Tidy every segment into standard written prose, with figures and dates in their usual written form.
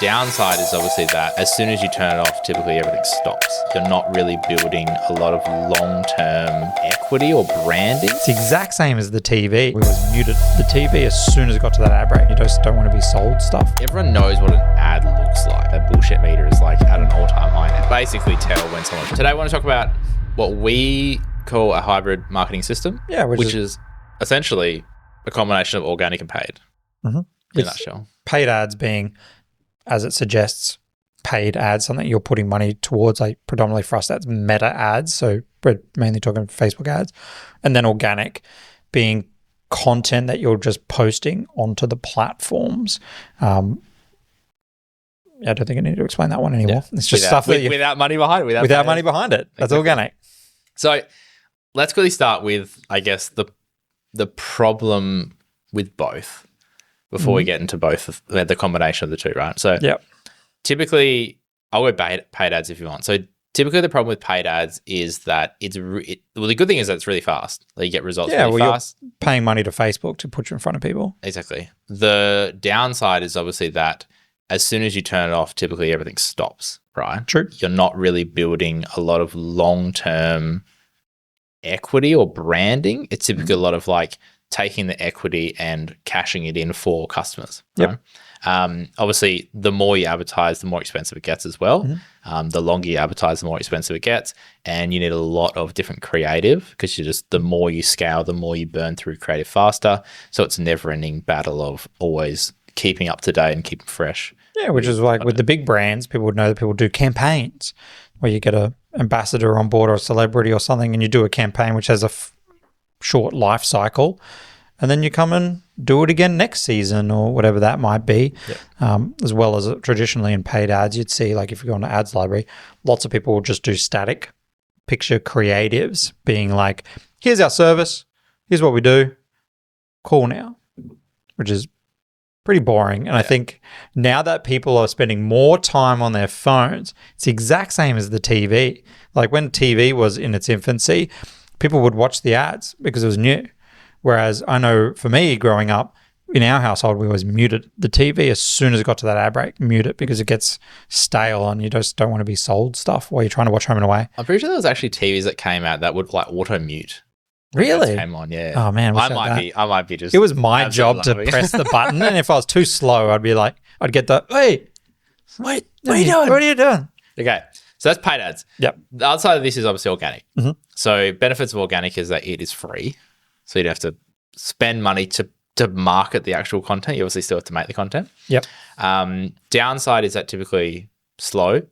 downside is obviously that as soon as you turn it off, typically everything stops. You're not really building a lot of long-term equity or branding. It's the exact same as the TV. We was muted the TV as soon as it got to that ad break. You just don't want to be sold stuff. Everyone knows what an ad looks like. That bullshit meter is like at an all-time high now. Basically tell when someone... Today I want to talk about what we call a hybrid marketing system, which is essentially a combination of organic and paid, in a nutshell. Paid ads being, as it suggests, paid ads, something you're putting money towards, like predominantly for us, that's meta ads. So we're mainly talking Facebook ads. And then organic being content that you're just posting onto the platforms. I don't think I need to explain that one anymore. Yeah. It's just stuff that without money behind it. Without money behind it. That's organic. So let's quickly start with, I guess, the problem with both before we get into both the combination of the two, right? So typically, I'll go paid ads if you want. So typically the problem with paid ads is that the good thing is that it's really fast. Like you get results really fast. You're paying money to Facebook to put you in front of people. Exactly. The downside is obviously that as soon as you turn it off, typically everything stops, right? True. You're not really building a lot of long-term equity or branding. It's typically a lot of like taking the equity and cashing it in for customers. Right? Obviously, the more you advertise, the more expensive it gets as well. The longer you advertise, the more expensive it gets. And you need a lot of different creative because the more you scale, the more you burn through creative faster. So it's a never-ending battle of always keeping up to date and keeping fresh. Yeah, which is like with the big brands, people would know that people do campaigns where you get an ambassador on board or a celebrity or something and you do a campaign which has a short life cycle, and then you come and do it again next season or whatever that might be. As well as traditionally in paid ads, you'd see, like if you go on to ads library, lots of people will just do static picture creatives being like, here's our service, here's what we do, call now, which is pretty boring. And I think now that people are spending more time on their phones, it's the exact same as the TV. Like when TV was in its infancy, people would watch the ads because it was new. Whereas I know for me growing up, in our household, we always muted the TV as soon as it got to that ad break, mute it because it gets stale and you just don't want to be sold stuff while you're trying to watch Home and Away. I'm pretty sure there was actually TVs that came out that would like auto mute. Really? Came on, yeah. Oh man, I might be just. It was my job to press the button, and if I was too slow, I'd be like, I'd get the hey, wait, what are you doing? What are you doing? Okay, so that's paid ads. Yep. The other side of this is obviously organic. So benefits of organic is that it is free, so you don't have to spend money to market the actual content. You obviously still have to make the content. Yep. Downside is that typically slow.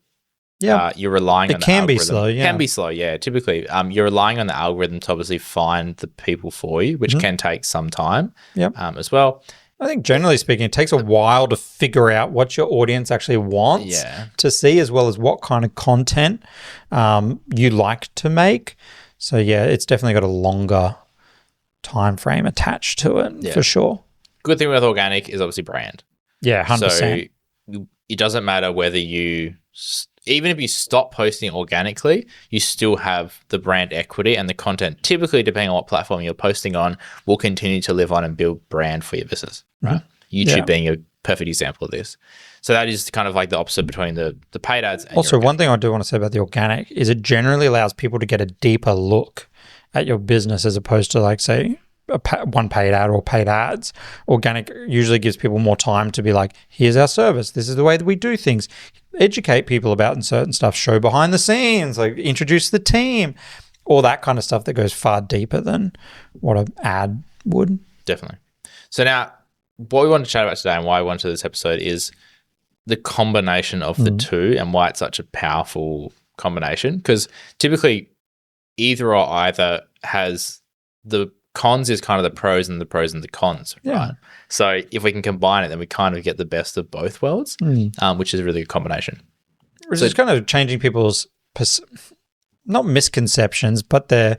Yeah, you're relying on the algorithm. Can be slow, yeah. Typically, you're relying on the algorithm to obviously find the people for you, which can take some time as well. I think generally speaking, it takes a while to figure out what your audience actually wants to see, as well as what kind of content you like to make. So yeah, it's definitely got a longer time frame attached to it for sure. Good thing with organic is obviously brand. Yeah, 100%. So it doesn't matter whether even if you stop posting organically, you still have the brand equity and the content, typically depending on what platform you're posting on, will continue to live on and build brand for your business, right? YouTube being a perfect example of this. So that is kind of like the opposite between the paid ads and also, one thing I do want to say about the organic is it generally allows people to get a deeper look at your business as opposed to like, say, one paid ad or paid ads. Organic usually gives people more time to be like, here's our service, this is the way that we do things, educate people about certain stuff, show behind the scenes, like introduce the team, all that kind of stuff that goes far deeper than what an ad would. Definitely. So now what we want to chat about today and why I wanted this episode is the combination of the two and why it's such a powerful combination, because typically either or either has the cons is kind of the pros and the cons, right? So if we can combine it, then we kind of get the best of both worlds, which is a really good combination. Which is kind of changing people's, not misconceptions, but their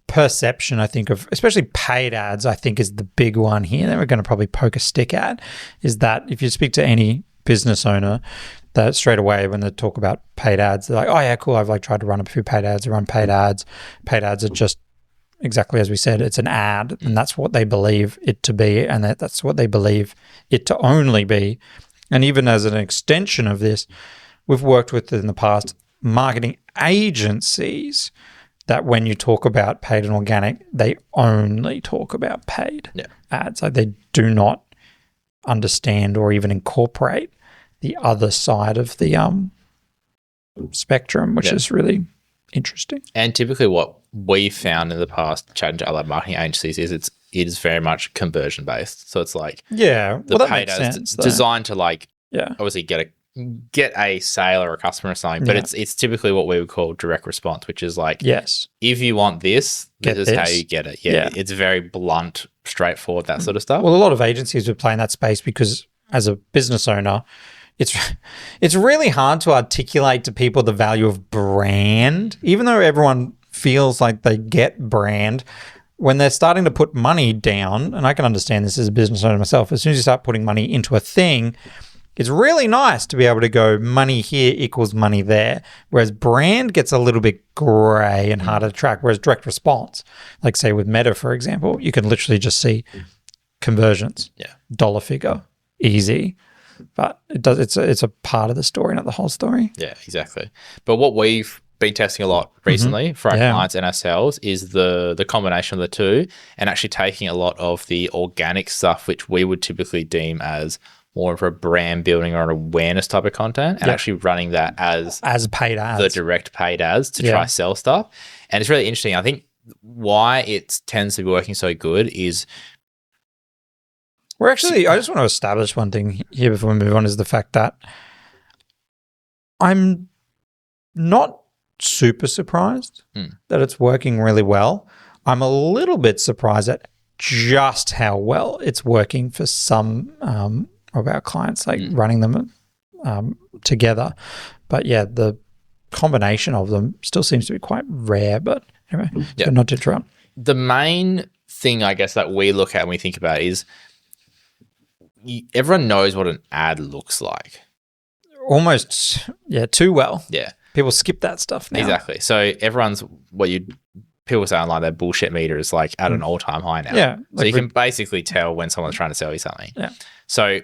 perception, I think, of especially paid ads, I think is the big one here that we're going to probably poke a stick at, is that if you speak to any business owner, that straight away when they talk about paid ads, they're like, oh yeah, cool, I've like tried to run a few paid ads, I run paid ads. Paid ads are just exactly as we said, it's an ad and that's what they believe it to be, and that's what they believe it to only be. And even as an extension of this, we've worked with in the past marketing agencies that when you talk about paid and organic, they only talk about paid ads. Like they do not understand or even incorporate the other side of the spectrum, which is really interesting. And typically what we found in the past chatting to other marketing agencies is it is very much conversion based. So it's like the paid makes ads sense, designed to like obviously get a sale or a customer or something, but it's typically what we would call direct response, which is like if you want this is how you get it. It's very blunt, straightforward, that sort of stuff. Well, a lot of agencies would play in that space because as a business owner, it's really hard to articulate to people the value of brand, even though everyone feels like they get brand. When they're starting to put money down, and I can understand this as a business owner myself, as soon as you start putting money into a thing, it's really nice to be able to go money here equals money there, whereas brand gets a little bit gray and harder to track, whereas direct response, like say with Meta, for example, you can literally just see conversions, dollar figure, easy. But it's a part of the story, not the whole story. Yeah, exactly. But what we've been testing a lot recently for our clients and ourselves is the combination of the two, and actually taking a lot of the organic stuff, which we would typically deem as more of a brand building or an awareness type of content, and actually running that as paid ads, the direct paid ads to try sell stuff. And it's really interesting. I think why it tends to be working so good is I just want to establish one thing here before we move on, is the fact that I'm not super surprised that it's working really well. I'm a little bit surprised at just how well it's working for some of our clients, like running them together. But yeah, the combination of them still seems to be quite rare. But anyway, so not to interrupt. The main thing, I guess, that we look at when we think about it is everyone knows what an ad looks like. Almost, too well. Yeah. People skip that stuff now. Exactly. So everyone's people say online, their bullshit meter is like at an all-time high now. Yeah. So you can basically tell when someone's trying to sell you something. Yeah. So,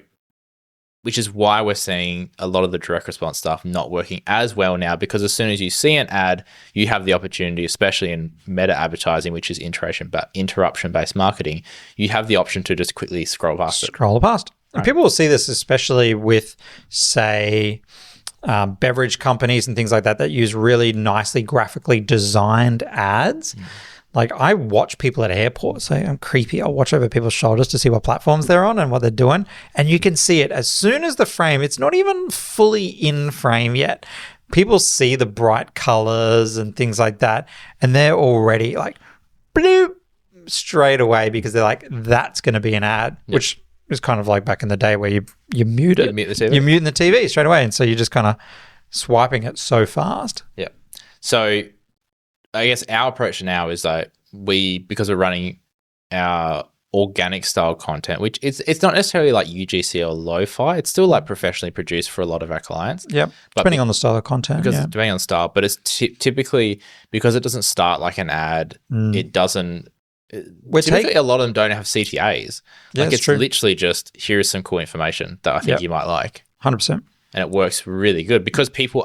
which is why we're seeing a lot of the direct response stuff not working as well now, because as soon as you see an ad, you have the opportunity, especially in meta advertising, which is interruption-based marketing, you have the option to just quickly scroll past it. Right. And people will see this especially with, say, beverage companies and things like that use really nicely graphically designed ads. Like I watch people at airports, say I'm creepy. I'll watch over people's shoulders to see what platforms they're on and what they're doing. And you can see it as soon as the frame, it's not even fully in frame yet. People see the bright colors and things like that. And they're already like, bloop, straight away, because they're like, that's going to be an ad, which is kind of like back in the day where you mute it. You're muting the TV straight away. And so you're just kind of swiping it so fast. Yeah. So I guess our approach now is that because we're running our organic style content, which it's not necessarily like UGC or lo-fi, it's still like professionally produced for a lot of our clients. Yeah, depending on the style of content. Depending on style, but it's typically because it doesn't start like an ad, it doesn't. Typically, a lot of them don't have CTAs. Yeah, like it's true. literally just, here is some cool information that I think you might like. 100%. And it works really good because people,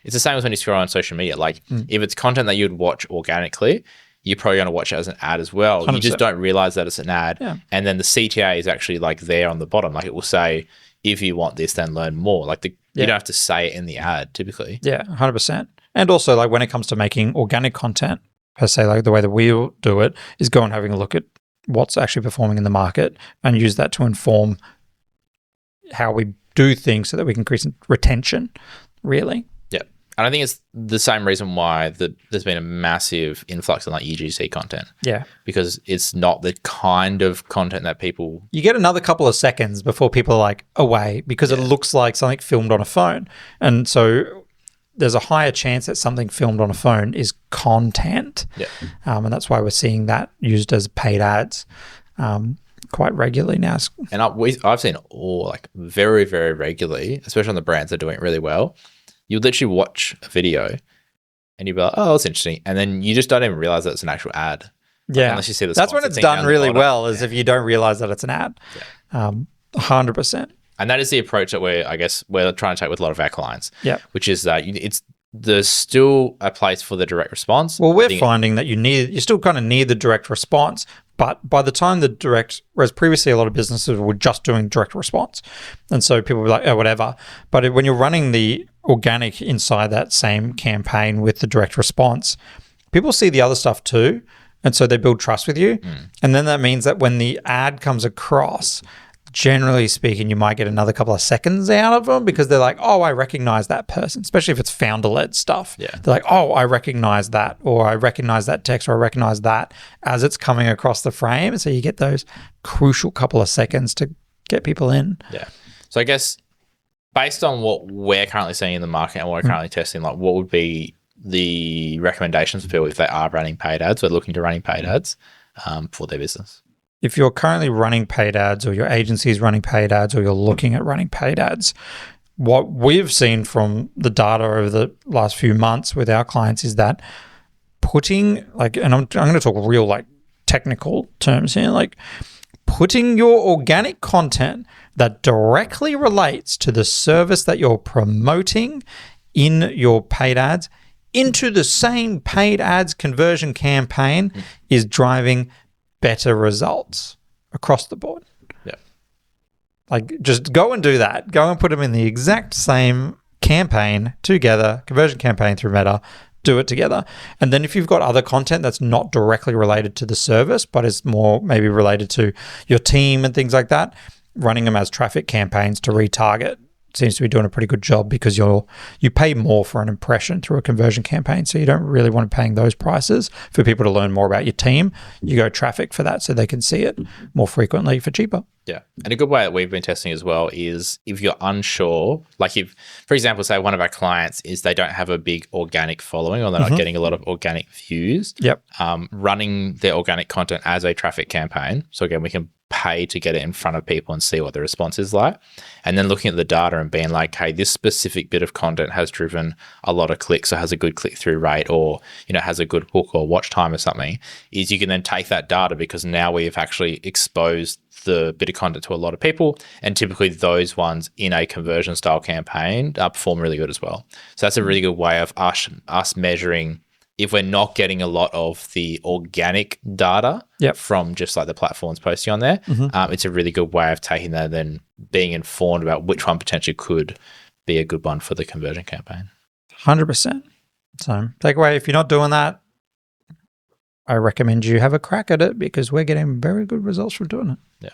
it's the same as when you scroll on social media. Like if it's content that you'd watch organically, you're probably going to watch it as an ad as well. 100%. You just don't realize that it's an ad. Yeah. And then the CTA is actually like there on the bottom. Like it will say, if you want this, then learn more. Like you don't have to say it in the ad typically. Yeah, 100%. And also like when it comes to making organic content, per se, like the way that we do it is go and having a look at what's actually performing in the market and use that to inform how we do things so that we can increase retention, really. Yeah. And I think it's the same reason why there's been a massive influx in like UGC content. Yeah. Because it's not the kind of content that people... You get another couple of seconds before people are like away because it looks like something filmed on a phone. And so there's a higher chance that something filmed on a phone is content. Yeah. And that's why we're seeing that used as paid ads quite regularly now. And I've seen it all like very, very regularly, especially on the brands that are doing it really well. You literally watch a video and you'll be like, oh, that's interesting. And then you just don't even realize that it's an actual ad. Yeah. Unless you see that's when it's done really well, is if you don't realize that it's an ad. 100%. And that is the approach that we're trying to take with a lot of our clients. Yeah. Which is that there's still a place for the direct response. Well, we're finding that you still kind of need the direct response, but by the time whereas previously a lot of businesses were just doing direct response. And so people were like, oh, whatever. But when you're running the organic inside that same campaign with the direct response, people see the other stuff too. And so they build trust with you. And then that means that when the ad comes across, generally speaking, you might get another couple of seconds out of them because they're like, oh, I recognize that person, especially if it's founder-led stuff. Yeah. They're like, oh, I recognize that, or I recognize that text, or I recognize that as it's coming across the frame. So you get those crucial couple of seconds to get people in. Yeah. So I guess based on what we're currently seeing in the market and what we're currently testing, like what would be the recommendations for people if they are running paid ads or looking to running paid ads for their business? If you're currently running paid ads or your agency is running paid ads or you're looking at running paid ads, what we've seen from the data over the last few months with our clients is that putting and I'm going to talk real technical terms here, putting your organic content that directly relates to the service that you're promoting in your paid ads into the same paid ads conversion campaign is driving better results across the board. Yeah. Just go and do that. Go and put them in the exact same campaign together, conversion campaign through Meta, do it together. And then if you've got other content that's not directly related to the service, but is more maybe related to your team and things like that, running them as traffic campaigns to retarget seems to be doing a pretty good job because you pay more for an impression through a conversion campaign. So you don't really want to be paying those prices for people to learn more about your team. You go traffic for that so they can see it more frequently for cheaper. Yeah. And a good way that we've been testing as well is if you're unsure, if, for example, say one of our clients is they don't have a big organic following or they're not getting a lot of organic views. Yep. Running their organic content as a traffic campaign. So again, we can pay to get it in front of people and see what the response is like. And then looking at the data and being like, hey, this specific bit of content has driven a lot of clicks or has a good click-through rate or, has a good hook or watch time or something, is you can then take that data because now we've actually exposed the bit of content to a lot of people. And typically those ones in a conversion style campaign perform really good as well. So that's a really good way of us measuring if we're not getting a lot of the organic data from just the platforms posting on there. It's a really good way of taking that and then being informed about which one potentially could be a good one for the conversion campaign. 100%. So takeaway, if you're not doing that, I recommend you have a crack at it because we're getting very good results from doing it. Yeah.